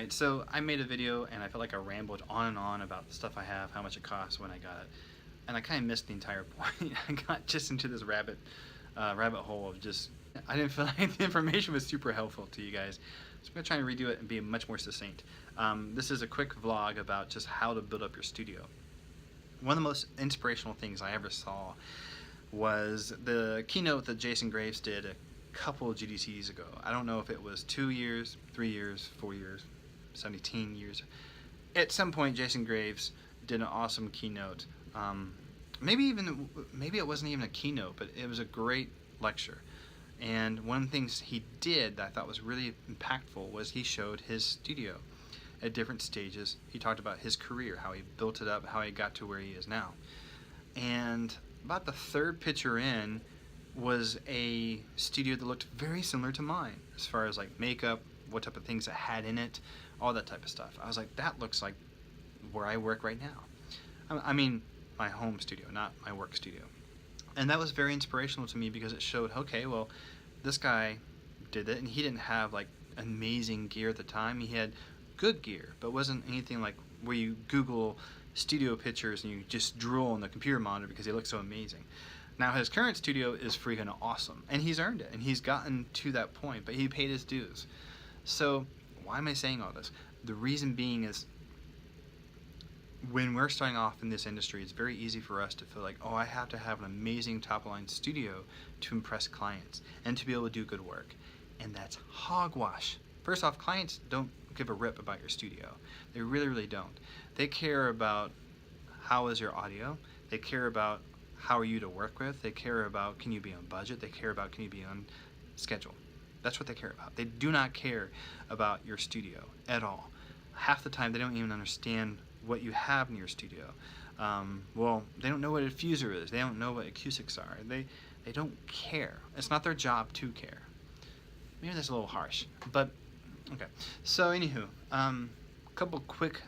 Alright, so I made a video and I felt like I rambled on and on about the stuff I have, how much it costs, when I got it. And I kind of missed the entire point. I got just into this rabbit hole of just, I didn't feel like the information was super helpful to you guys. So I'm going to try and redo it and be much more succinct. This is a quick vlog about just how to build up your studio. One of the most inspirational things I ever saw was the keynote that Jason Graves did a couple of GDCs ago. I don't know if it was 2 years, 3 years, 4 years, 17 years. At some point, Jason Graves did an awesome keynote. Maybe it wasn't even a keynote, but it was a great lecture. And one of the things he did that I thought was really impactful was he showed his studio at different stages. He talked about his career, how he built it up, how he got to where he is now. And about the third picture in was a studio that looked very similar to mine as far as like makeup, what type of things it had in it, all that type of stuff. I was like, that looks like where I work right now. I mean, my home studio, not my work studio. And that was very inspirational to me because it showed, okay, well, this guy did it, and he didn't have like amazing gear at the time. He had good gear, but wasn't anything like where you Google studio pictures and you just drool on the computer monitor because they look so amazing. Now his current studio is freaking awesome, and he's earned it, and he's gotten to that point, but he paid his dues. So why am I saying all this? The reason being is when we're starting off in this industry, it's very easy for us to feel like, oh, I have to have an amazing top-line studio to impress clients and to be able to do good work. And that's hogwash. First off, clients don't give a rip about your studio. They really, really don't. They care about how is your audio. They care about how are you to work with. They care about can you be on budget. They care about can you be on schedule. That's what they care about. They do not care about your studio at all. Half the time they don't even understand what you have in your studio. Well, they don't know what a diffuser is. They don't know what acoustics are. They don't care. It's not their job to care. Maybe that's a little harsh, but okay. So anywho, couple quick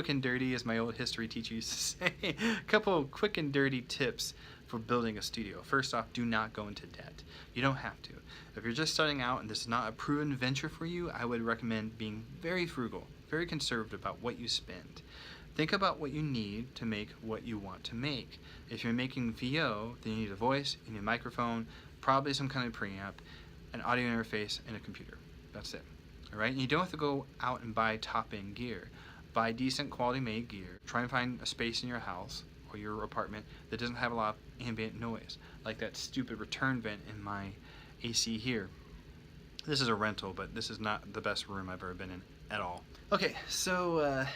and dirty, as my old history teacher used to say, couple quick and dirty tips for building a studio. First off, do not go into debt. You don't have to. If you're just starting out and this is not a proven venture for you, I would recommend being very frugal, very conservative about what you spend. Think about what you need to make what you want to make. If you're making VO, then you need a voice, you need a microphone, probably some kind of preamp, an audio interface, and a computer. That's it. Alright? And you don't have to go out and buy top-end gear. Buy decent quality made gear. Try and find a space in your house or your apartment that doesn't have a lot of ambient noise, like that stupid return vent in my AC here. This is a rental, but this is not the best room I've ever been in at all. Okay, so,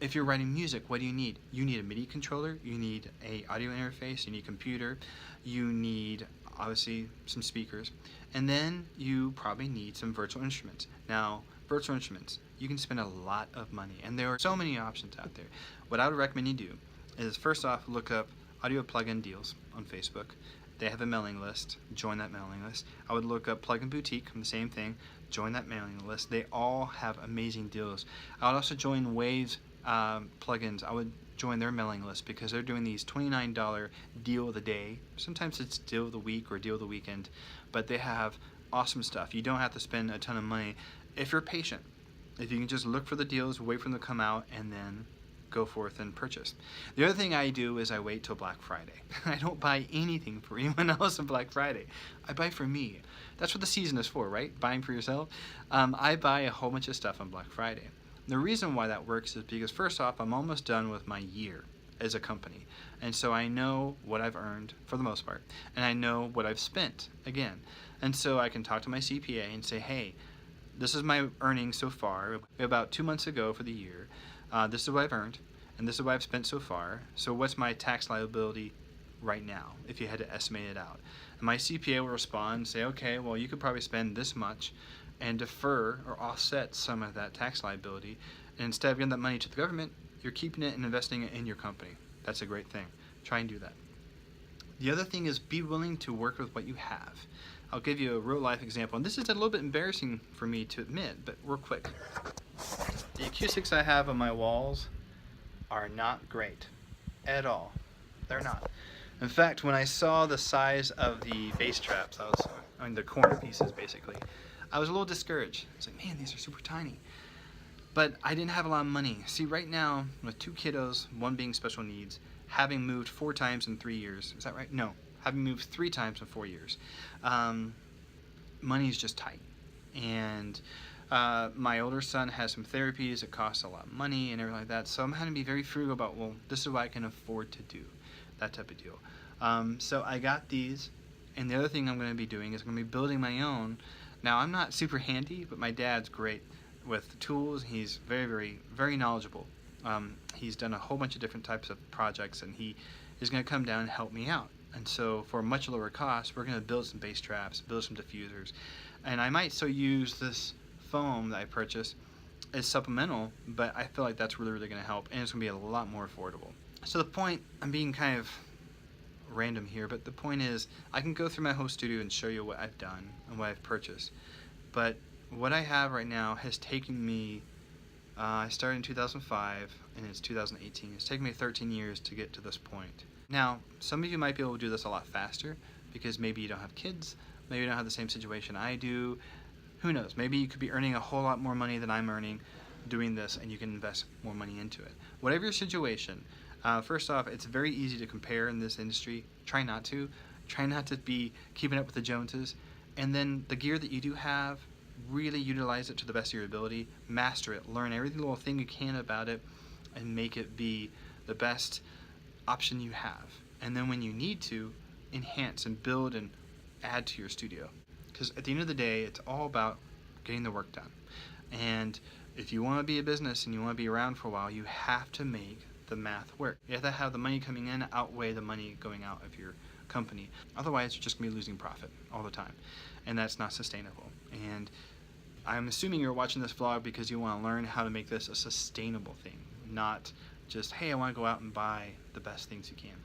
if you're writing music, what do you need? You need a MIDI controller, you need an audio interface, you need a computer, you need, obviously, some speakers, and then you probably need some virtual instruments. Now, virtual instruments, you can spend a lot of money, and there are so many options out there. What I would recommend you do is, first off, look up audio plugin deals on Facebook. They have a mailing list. Join that mailing list. I would look up Plugin Boutique, the same thing. Join that mailing list. They all have amazing deals. I would also join Waves plugins. I would join their mailing list because they're doing these $29 deal of the day. Sometimes it's deal of the week or deal of the weekend, but they have awesome stuff. You don't have to spend a ton of money if you're patient. If you can just look for the deals, wait for them to come out, and then go forth and purchase. The other thing I do is I wait till Black Friday. I don't buy anything for anyone else on Black Friday. I buy for me. That's what the season is for, right? Buying for yourself. I buy a whole bunch of stuff on Black Friday. The reason why that works is because, first off, I'm almost done with my year as a company, and so I know what I've earned for the most part, and I know what I've spent again, and so I can talk to my CPA and say, hey, this is my earnings so far. About 2 months ago for the year, this is what I've earned, and this is what I've spent so far, so what's my tax liability right now, if you had to estimate it out? And my CPA will respond and say, okay, well, you could probably spend this much and defer or offset some of that tax liability, and instead of giving that money to the government, you're keeping it and investing it in your company. That's a great thing. Try and do that. The other thing is be willing to work with what you have. I'll give you a real life example, and this is a little bit embarrassing for me to admit, but real quick. The acoustics I have on my walls are not great at all. They're not. In fact, when I saw the size of the bass traps, the corner pieces basically, I was a little discouraged. I was like, man, these are super tiny. But I didn't have a lot of money. See, right now, with 2 kiddos, one being special needs, having moved 4 times in 3 years, is that right? No, having moved 3 times in 4 years, money is just tight. And my older son has some therapies that cost a lot of money and everything like that, so I'm having to be very frugal about, well, this is what I can afford to do, that type of deal. So I got these, and the other thing I'm going to be doing is I'm going to be building my own. Now, I'm not super handy, but my dad's great with the tools. He's very, very, very knowledgeable. He's done a whole bunch of different types of projects, and he is going to come down and help me out. And so for a much lower cost, we're going to build some bass traps, build some diffusers, and I might still use this foam that I purchased as supplemental, but I feel like that's really, really going to help, and it's going to be a lot more affordable. So the point, I'm being kind of random here, but the point is I can go through my whole studio and show you what I've done and what I've purchased. But what I have right now has taken me, I started in 2005 and it's 2018. It's taken me 13 years to get to this point. Now, some of you might be able to do this a lot faster because maybe you don't have kids, maybe you don't have the same situation I do. Who knows? Maybe you could be earning a whole lot more money than I'm earning doing this, and you can invest more money into it. Whatever your situation, first off, it's very easy to compare in this industry. Try not to. Try not to be keeping up with the Joneses. And then the gear that you do have, really utilize it to the best of your ability. Master it. Learn every little thing you can about it and make it be the best option you have. And then when you need to, enhance and build and add to your studio. Because at the end of the day, it's all about getting the work done. And if you want to be a business and you want to be around for a while, you have to make the math work. You have to have the money coming in outweigh the money going out of your company. Otherwise, you're just going to be losing profit all the time. And that's not sustainable. And I'm assuming you're watching this vlog because you want to learn how to make this a sustainable thing, not just, hey, I want to go out and buy the best things you can.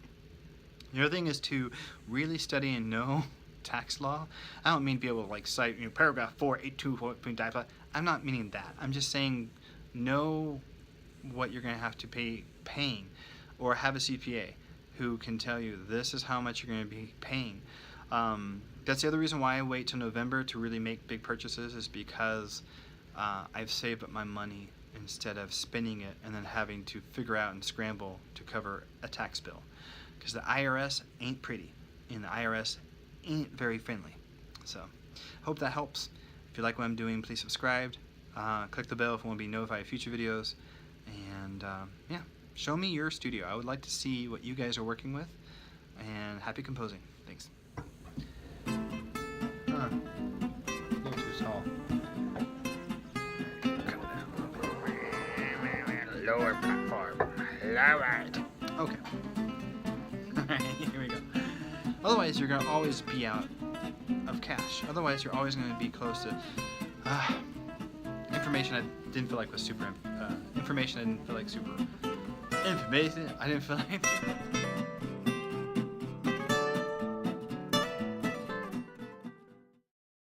The other thing is to really study and know tax law. I don't mean to be able to like cite, paragraph 482. I'm not meaning that. I'm just saying know what you're going to have to paying, or have a CPA who can tell you this is how much you're going to be paying. That's the other reason why I wait till November to really make big purchases, is because I've saved up my money instead of spending it and then having to figure out and scramble to cover a tax bill. Because the IRS ain't pretty, and the IRS ain't very friendly. So, hope that helps. If you like what I'm doing, please subscribe. Click the bell if you want to be notified of future videos. And yeah, show me your studio. I would like to see what you guys are working with. And happy composing. Thanks. A little too tall. Come down. Lower platform. Lower it. Okay. Alright, here we go. Otherwise, you're going to always be out of cash. Otherwise, you're always going to be close to information I didn't feel like was super. Information I didn't feel like super. Information I didn't feel like.